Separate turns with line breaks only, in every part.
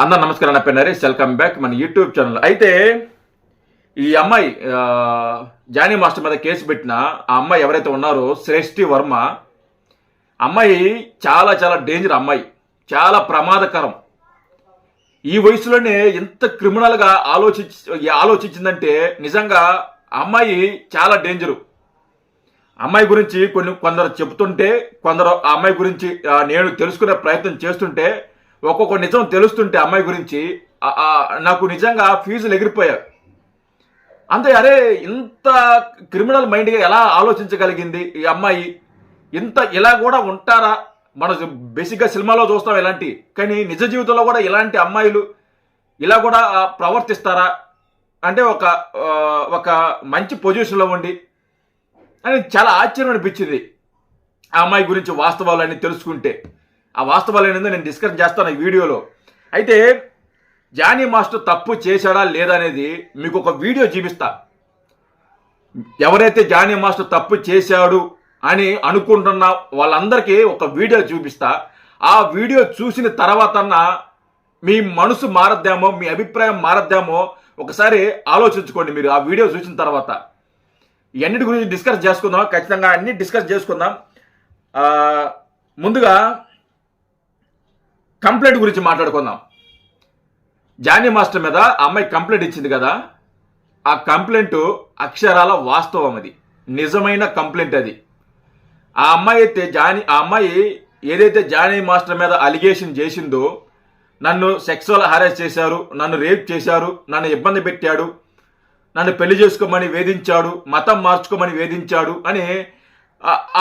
అందరు నమస్కారం. నా పేరు నరేష్. వెల్కమ్ బ్యాక్ మన యూట్యూబ్ ఛానల్. అయితే ఈ అమ్మాయి జానీ మాస్టర్ మీద కేసు పెట్టిన ఆ అమ్మాయి ఎవరైతే ఉన్నారో శ్రేష్ఠి వర్మ, అమ్మాయి చాలా చాలా డేంజర్. అమ్మాయి చాలా ప్రమాదకరం. ఈ వయసులోనే ఎంత క్రిమినల్గా ఆలోచించిందంటే నిజంగా అమ్మాయి చాలా డేంజరు. అమ్మాయి గురించి కొందరు చెబుతుంటే, కొందరు ఆ అమ్మాయి గురించి నేను తెలుసుకునే ప్రయత్నం చేస్తుంటే, ఒక్కొక్క నిజం తెలుస్తుంటే అమ్మాయి గురించి నాకు నిజంగా ఫీజులు ఎగిరిపోయాయి. అంతే, అరే ఇంత క్రిమినల్ మైండ్గా ఎలా ఆలోచించగలిగింది ఈ అమ్మాయి? ఇలా కూడా ఉంటారా? మనం బేసిక్గా సినిమాలో చూస్తాం ఇలాంటి, కానీ నిజ జీవితంలో కూడా ఇలాంటి అమ్మాయిలు ఇలా కూడా ప్రవర్తిస్తారా అంటే ఒక మంచి పొజిషన్లో ఉండి అని చాలా ఆశ్చర్యం అనిపించింది. ఆ అమ్మాయి గురించి వాస్తవాలన్నీ తెలుసుకుంటే ఆ వాస్తవాలు ఏంటో నేను డిస్కస్ చేస్తాను ఈ వీడియోలో. అయితే జానీ మాస్టర్ తప్పు చేశాడా లేదా అనేది మీకు ఒక వీడియో చూపిస్తా. ఎవరైతే జానీ మాస్టర్ తప్పు చేశాడు అని అనుకుంటున్న వాళ్ళందరికీ ఒక వీడియో చూపిస్తా. ఆ వీడియో చూసిన తర్వాత మీ మనసు మారద్దేమో, మీ అభిప్రాయం మారద్దేమో ఒకసారి ఆలోచించుకోండి మీరు ఆ వీడియో చూసిన తర్వాత. ఇవన్నిటి గురించి డిస్కస్ చేసుకుందాం, ఖచ్చితంగా అన్ని డిస్కస్ చేసుకుందాం. ముందుగా కంప్లైంట్ గురించి మాట్లాడుకుందాం. జానీ మాస్టర్ మీద ఆ అమ్మాయి కంప్లైంట్ ఇచ్చింది కదా, ఆ కంప్లైంట్ అక్షరాల వాస్తవం, అది నిజమైన కంప్లైంట్. అది ఆ అమ్మాయి ఏదైతే జానీ మాస్టర్ మీద అలిగేషన్ చేసిందో, నన్ను సెక్సువల్ హరాస్ చేశారు, నన్ను రేప్ చేశారు, నన్ను ఇబ్బంది పెట్టాడు, నన్ను పెళ్లి చేసుకోమని వేధించాడు, మతం మార్చుకోమని వేధించాడు అని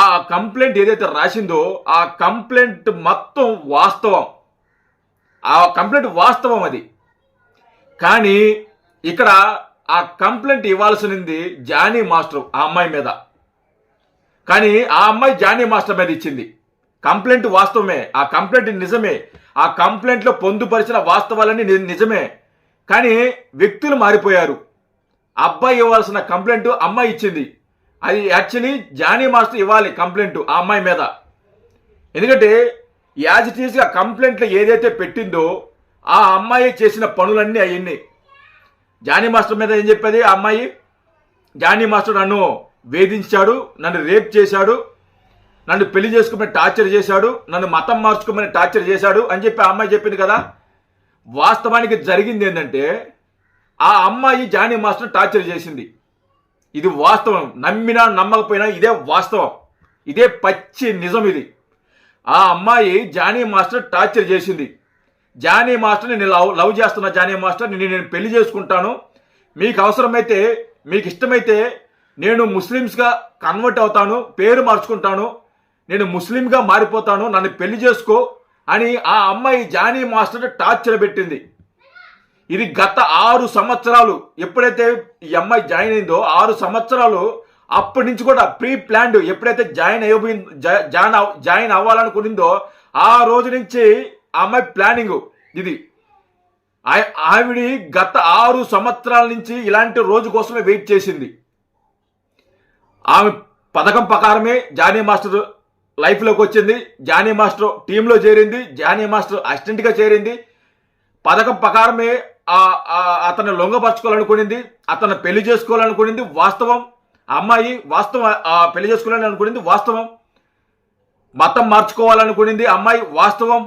ఆ కంప్లైంట్ ఏదైతే రాసిందో ఆ కంప్లైంట్ మొత్తం వాస్తవం. ఆ కంప్లైంట్ వాస్తవం అది. కానీ ఇక్కడ ఆ కంప్లైంట్ ఇవ్వాల్సింది జానీ మాస్టర్ ఆ అమ్మాయి మీద, కానీ ఆ అమ్మాయి జానీ మాస్టర్ మీద ఇచ్చింది. కంప్లైంట్ వాస్తవమే, ఆ కంప్లైంట్ నిజమే, ఆ కంప్లైంట్లో పొందుపరిచిన వాస్తవాలన్నీ నిజమే, కానీ వ్యక్తులు మారిపోయారు. అబ్బాయి ఇవ్వాల్సిన కంప్లైంట్ అమ్మాయి ఇచ్చింది. అది యాక్చువల్లీ జానీ మాస్టర్ ఇవ్వాలి కంప్లైంట్ ఆ అమ్మాయి మీద. ఎందుకంటే యాజ్ ఇట్ ఈస్గా కంప్లైంట్లో ఏదైతే పెట్టిందో ఆ అమ్మాయి చేసిన పనులన్నీ అవన్నీ. జానీ మాస్టర్ మీద ఏం చెప్పేది ఆ అమ్మాయి? జానీ మాస్టర్ నన్ను వేధించాడు, నన్ను రేప్ చేశాడు, నన్ను పెళ్లి చేసుకోమని టార్చర్ చేశాడు, నన్ను మతం మార్చుకోమని టార్చర్ చేశాడు అని చెప్పి ఆ అమ్మాయి చెప్పింది కదా. వాస్తవానికి జరిగింది ఏంటంటే ఆ అమ్మాయి జానీ మాస్టర్ టార్చర్ చేసింది. ఇది వాస్తవం, నమ్మినా నమ్మకపోయినా ఇదే వాస్తవం, ఇదే పచ్చి నిజం. ఇది ఆ అమ్మాయి జానీ మాస్టర్ టార్చర్ చేసింది. జానీ మాస్టర్ నేను లవ్ చేస్తున్నా, జానీ మాస్టర్ నేను పెళ్లి చేసుకుంటాను, మీకు అవసరమైతే మీకు ఇష్టమైతే నేను ముస్లిమ్స్గా కన్వర్ట్ అవుతాను, పేరు మార్చుకుంటాను, నేను ముస్లింగా మారిపోతాను, నన్ను పెళ్లి చేసుకో అని ఆ అమ్మాయి జానీ మాస్టర్ టార్చర్ పెట్టింది. ఇది గత 6 సంవత్సరాలు ఎప్పుడైతే ఈ అమ్మాయి జాయిన్ అయిందో 6 సంవత్సరాలు అప్పటి నుంచి కూడా ప్రీ ప్లాన్డ్, ఎప్పుడైతే జాయిన్ అవ్వాలనుకునిందో ఆ రోజు నుంచి ఆ అమ్మాయి ప్లానింగ్ ఇది. ఆవిడ గత 6 సంవత్సరాల నుంచి ఇలాంటి రోజు కోసమే వెయిట్ చేసింది. ఆమె పథకం ప్రకారమే జానీ మాస్టర్ లైఫ్లోకి వచ్చింది, జానీ మాస్టర్ టీంలో చేరింది, జానీ మాస్టర్ అసిస్టెంట్గా చేరింది. పథకం ప్రకారమే అతన్ని లొంగపరచుకోవాలనుకునింది, అతన్ని పెళ్లి చేసుకోవాలనుకునింది వాస్తవం. అమ్మాయి వాస్తవం, పెళ్లి చేసుకోవాలని అనుకునింది వాస్తవం. మతం మార్చుకోవాలనుకునింది అమ్మాయి వాస్తవం.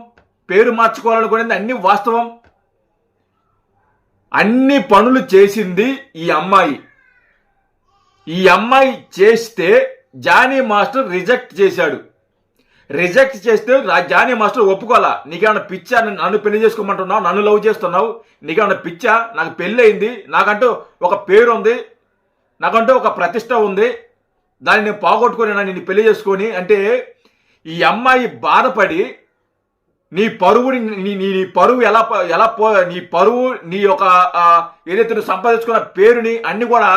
పేరు మార్చుకోవాలనుకునింది అన్ని వాస్తవం. అన్ని పనులు చేసింది ఈ అమ్మాయి. ఈ అమ్మాయి చేస్తే జానీ మాస్టర్ రిజెక్ట్ చేశాడు. రిజెక్ట్ చేస్తే జానీ మాస్టర్ ఒప్పుకోవాలా? నీకేమన్నా పిచ్చా? నన్ను పెళ్లి చేసుకోమంటున్నావు, నన్ను లవ్ చేస్తున్నావు, నీకేమన్నా పిచ్చా? నాకు పెళ్ళి అయింది, నాకంటూ ఒక పేరు ఉంది, నాకంటూ ఒక ప్రతిష్ట ఉంది, దాన్ని నేను పోగొట్టుకొని నిన్ను పెళ్లి చేసుకొని అంటే ఈ అమ్మాయి బాధపడి నీ పరువుని నీ పరువు నీ పరువు, నీ యొక్క ఏదైతే నువ్వు సంపాదించుకున్న పేరుని అన్ని కూడా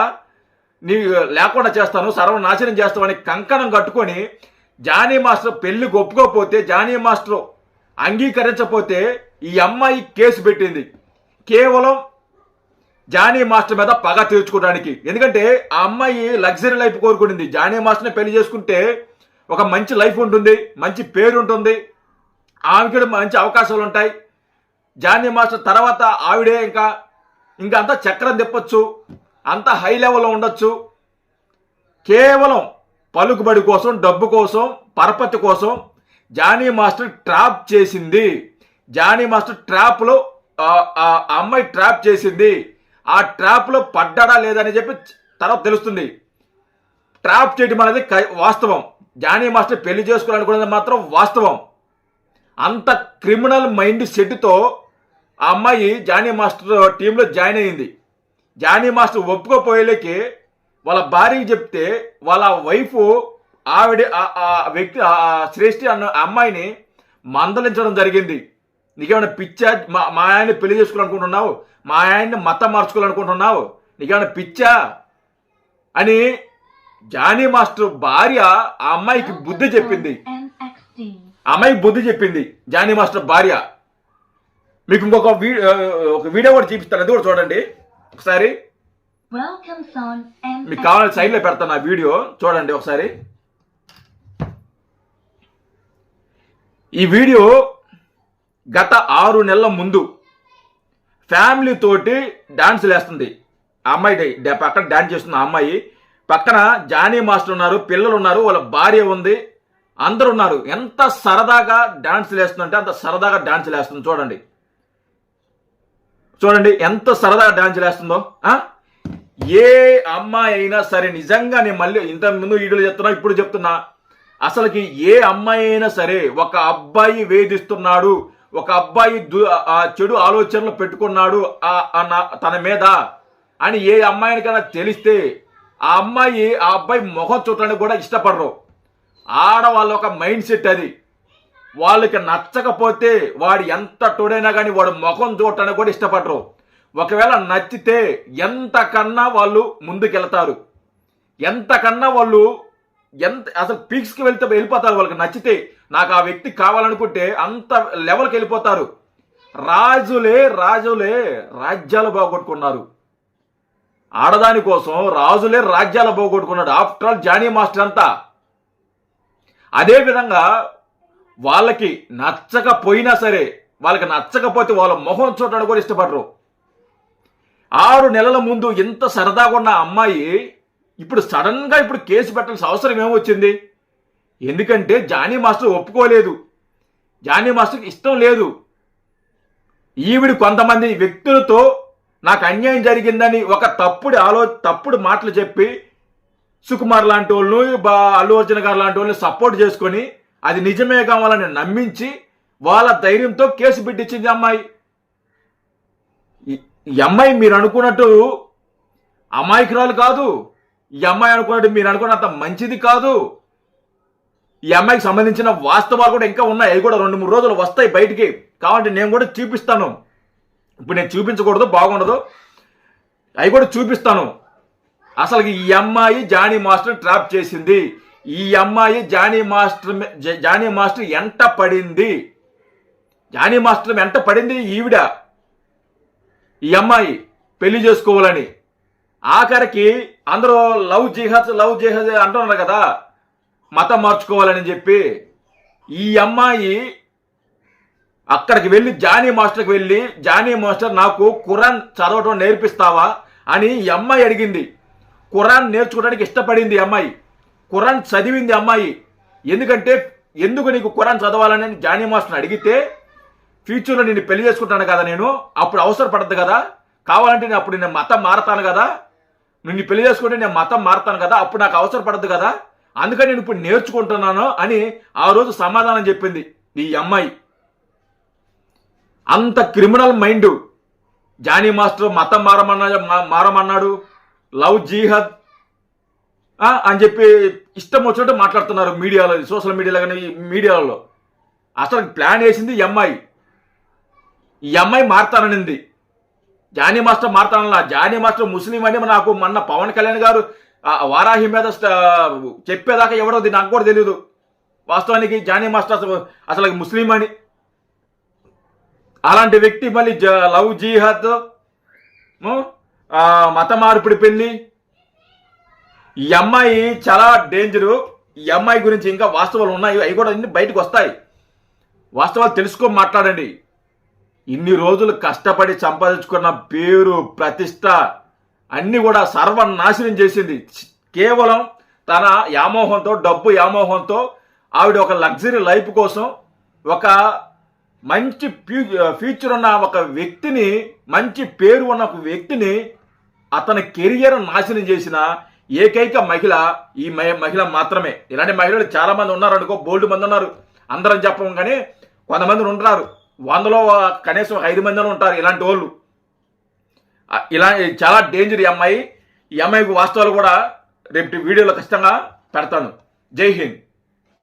నీ లేకుండా చేస్తాను, సర్వనాశనం చేస్తామని కంకణం కట్టుకొని జానీ మాస్టర్ పెళ్లి ఒప్పుకోకపోతే, జానీ మాస్టర్ అంగీకరించకపోతే ఈ అమ్మాయి కేసు పెట్టింది కేవలం జానీ మాస్టర్ మీద పగ తీర్చుకోవడానికి. ఎందుకంటే ఆ అమ్మాయి లగ్జరీ లైఫ్ కోరుకునింది. జానీ మాస్టర్ని పెళ్లి చేసుకుంటే ఒక మంచి లైఫ్ ఉంటుంది, మంచి పేరు ఉంటుంది, ఆమెకి మంచి అవకాశాలు ఉంటాయి, జానీ మాస్టర్ తర్వాత ఆవిడే ఇంకా అంతా చక్రం తిప్పొచ్చు, అంత హై లెవెల్లో ఉండొచ్చు. కేవలం పలుకుబడి కోసం, డబ్బు కోసం, పరపతి కోసం జానీ మాస్టర్ ట్రాప్ చేసింది. జానీ మాస్టర్ ట్రాప్లో ఆ అమ్మాయి ట్రాప్ చేసింది. ఆ ట్రాప్లో పడ్డాడా లేదని చెప్పి తర్వాత తెలుస్తుంది. ట్రాప్ చేయడం అనేది వాస్తవం. జానీ మాస్టర్ పెళ్లి చేసుకోవాలనుకున్నది మాత్రం వాస్తవం. అంత క్రిమినల్ మైండ్ సెట్తో ఆ అమ్మాయి జానీ మాస్టర్ టీంలో జాయిన్ అయ్యింది. జానీ మాస్టర్ ఒప్పుకోపోయేలేకి వాళ్ళ భార్యకి చెప్తే వాళ్ళ వైఫ్ ఆవిడ ఆ వ్యక్తి శ్రేష్ఠి అన్న అమ్మాయిని మందలించడం జరిగింది. నీకేమైనా పిచ్చా? మా ఆయన్ని పెళ్లి చేసుకోవాలనుకుంటున్నావు, మా ఆయన్ని మతం మార్చుకోవాలనుకుంటున్నావు, నీకేమైనా పిచ్చా అని జానీ మాస్టర్ భార్య ఆ అమ్మాయికి బుద్ధి చెప్పింది. అమ్మాయికి బుద్ధి చెప్పింది జానీ మాస్టర్ భార్య. మీకు ఇంకొక వీడియో కూడా చూపిస్తాను, అది కూడా చూడండి ఒకసారి. మీకు కావాలంటే సైడ్లో పెడతాను ఆ వీడియో, చూడండి ఒకసారి. ఈ వీడియో గత 6 నెలల ముందు ఫ్యామిలీ తోటి డాన్సులు వేస్తుంది ఆ అమ్మాయి. పక్కన డాన్స్ చేస్తుంది ఆ అమ్మాయి. పక్కన జానీ మాస్టర్ ఉన్నారు, పిల్లలు ఉన్నారు, వాళ్ళ భార్య ఉంది, అందరు ఉన్నారు. ఎంత సరదాగా డాన్సులు వేస్తుందంటే అంత సరదాగా డాన్సులు వేస్తుంది. చూడండి చూడండి ఎంత సరదాగా డాన్సులు వేస్తుందో. ఏ అమ్మాయి అయినా సరే, నిజంగా నేను మళ్ళీ ఇంత ముందు వీడియోలు చెప్తున్నా, ఇప్పుడు చెప్తున్నా, అసలుకి ఏ అమ్మాయి అయినా సరే ఒక అబ్బాయి వేధిస్తున్నాడు, ఒక అబ్బాయి చెడు ఆలోచనలు పెట్టుకున్నాడు తన మీద అని ఏ అమ్మాయినికైనా తెలిస్తే ఆ అబ్బాయి ముఖం చూడటానికి కూడా ఇష్టపడరు. ఆడవాళ్ళ ఒక మైండ్ సెట్ అది. వాళ్ళకి నచ్చకపోతే వాడు ఎంత తోడైనా కానీ వాడు ముఖం చూడటానికి కూడా ఇష్టపడరు. ఒకవేళ నచ్చితే ఎంతకన్నా వాళ్ళు ముందుకెళ్తారు, ఎంతకన్నా వాళ్ళు అసలు పీక్స్కి వెళ్ళిపోతారు. వాళ్ళకి నచ్చితే, నాకు ఆ వ్యక్తి కావాలనుకుంటే అంత లెవెల్కి వెళ్ళిపోతారు. రాజులే రాజ్యాలు బాగొట్టుకున్నారు. ఆడదాని కోసం రాజులే రాజ్యాలు బాగొట్టుకున్నాడు. ఆఫ్టర్ ఆల్ జానీ మాస్టర్ అంతా. అదేవిధంగా వాళ్ళకి నచ్చకపోయినా సరే, వాళ్ళకి నచ్చకపోతే వాళ్ళ మొహం చూడడానికి కూడా ఇష్టపడరు. 6 నెలల ముందు ఇంత సరదాగా ఉన్న అమ్మాయి ఇప్పుడు సడన్గా కేసు పెట్టాల్సిన అవసరం ఏమొచ్చింది? ఎందుకంటే జానీ మాస్టర్ ఒప్పుకోలేదు, జానీ మాస్టర్కి ఇష్టం లేదు. ఈవిడ కొంతమంది వ్యక్తులతో నాకు అన్యాయం జరిగిందని ఒక తప్పుడు మాటలు చెప్పి సుకుమార్ లాంటి వాళ్ళు, అల్లు అర్జున్ గారు లాంటి వాళ్ళని సపోర్ట్ చేసుకొని అది నిజమే కావాలని నమ్మించి వాళ్ళ ధైర్యంతో కేసు పెట్టించింది అమ్మాయి. ఈ అమ్మాయి మీరు అనుకున్నట్టు అమాయకురాలు కాదు. ఈ అమ్మాయి అనుకున్నట్టు మీరు అనుకున్నంత మంచిది కాదు. ఈ అమ్మాయికి సంబంధించిన వాస్తవాలు కూడా ఇంకా ఉన్నాయి. అవి కూడా 2-3 రోజులు వస్తాయి బయటికి. కాబట్టి నేను కూడా చూపిస్తాను. ఇప్పుడు నేను చూపించకూడదు, బాగుండదు. అవి కూడా చూపిస్తాను. అసలు ఈ అమ్మాయి జానీ మాస్టర్ ట్రాప్ చేసింది. ఈ అమ్మాయి జానీ మాస్టర్ ఎంట పడింది. జానీ మాస్టర్ ఎంట పడింది ఈవిడ. ఈ అమ్మాయి పెళ్లి చేసుకోవాలని ఆఖరికి అందరూ లవ్ జిహాద్ అంటున్నారు కదా, మతం మార్చుకోవాలని చెప్పి. ఈ అమ్మాయి అక్కడికి వెళ్ళి జానీ మాస్టర్ నాకు ఖురాన్ చదవటం నేర్పిస్తావా అని ఈ అమ్మాయి అడిగింది. ఖురాన్ నేర్చుకోవడానికి ఇష్టపడింది అమ్మాయి. ఖురాన్ చదివింది అమ్మాయి. ఎందుకు నీకు ఖురాన్ చదవాలని జానీ మాస్టర్ని అడిగితే, ఫ్యూచర్లో నేను పెళ్లి చేసుకుంటాను కదా, నేను అప్పుడు అవసరపడద్దు కదా, కావాలంటే నేను అప్పుడు నేను మతం మారతాను కదా, నిన్ను పెళ్లి చేసుకుంటే నేను మతం మారతాను కదా, అప్పుడు నాకు అవసరపడద్దు కదా, అందుకని నేను ఇప్పుడు నేర్చుకుంటున్నాను అని ఆ రోజు సమాధానం చెప్పింది ఈ అమ్మాయి. అంత క్రిమినల్ మైండ్. జానీ మాస్టర్ మతం మారమన్నాడు, లవ్ జిహాద్ అని చెప్పి ఇష్టం వచ్చినట్టు మాట్లాడుతున్నారు మీడియాలో, సోషల్ మీడియాలో కానీ మీడియాలో. అసలు ప్లాన్ వేసింది ఈ అమ్మాయి. ఈ అమ్మాయి మారతాననింది. జానీ మాస్టర్ మారతానలా. జానీ మాస్టర్ ముస్లిం అని నాకు మొన్న పవన్ కళ్యాణ్ గారు వారాహి మీద చెప్పేదాకా ఎవరో నాకు కూడా తెలియదు. వాస్తవానికి జానీ మాస్టర్ అసలు ముస్లిం అని. అలాంటి వ్యక్తి మళ్ళీ లవ్ జిహాద్, మత మార్పిడి పెళ్లి. ఈ అమ్మాయి చాలా డేంజరు. ఈ అమ్మాయి గురించి ఇంకా వాస్తవాలు ఉన్నాయి, అవి కూడా అన్ని బయటకు వస్తాయి. వాస్తవాలు తెలుసుకొని మాట్లాడండి. ఇన్ని రోజులు కష్టపడి సంపాదించుకున్న పేరు ప్రతిష్ట అన్ని కూడా సర్వనాశనం చేసింది. కేవలం తన వ్యామోహంతో, డబ్బు వ్యామోహంతో ఆవిడ ఒక లగ్జరీ లైఫ్ కోసం ఒక మంచి ఫ్యూచర్ ఉన్న ఒక వ్యక్తిని, మంచి పేరు ఉన్న ఒక వ్యక్తిని అతని కెరియర్ నాశనం చేసిన ఏకైక మహిళ ఈ మహిళ మాత్రమే. ఇలాంటి మహిళలు చాలా మంది ఉన్నారు అనుకో, బోల్డ్ మంది ఉన్నారు. అందరం చెప్పం కానీ కొంతమంది ఉంటారు, 100లో కనీసం 5 మంది ఉంటారు ఇలాంటి వాళ్ళు. ఇలా చాలా డేంజర్ ఈ అమ్మాయి. ఈ అమ్మాయికి వాస్తవాలు కూడా రేపు వీడియోలో ఖచ్చితంగా పెడతాను. జై హింద్.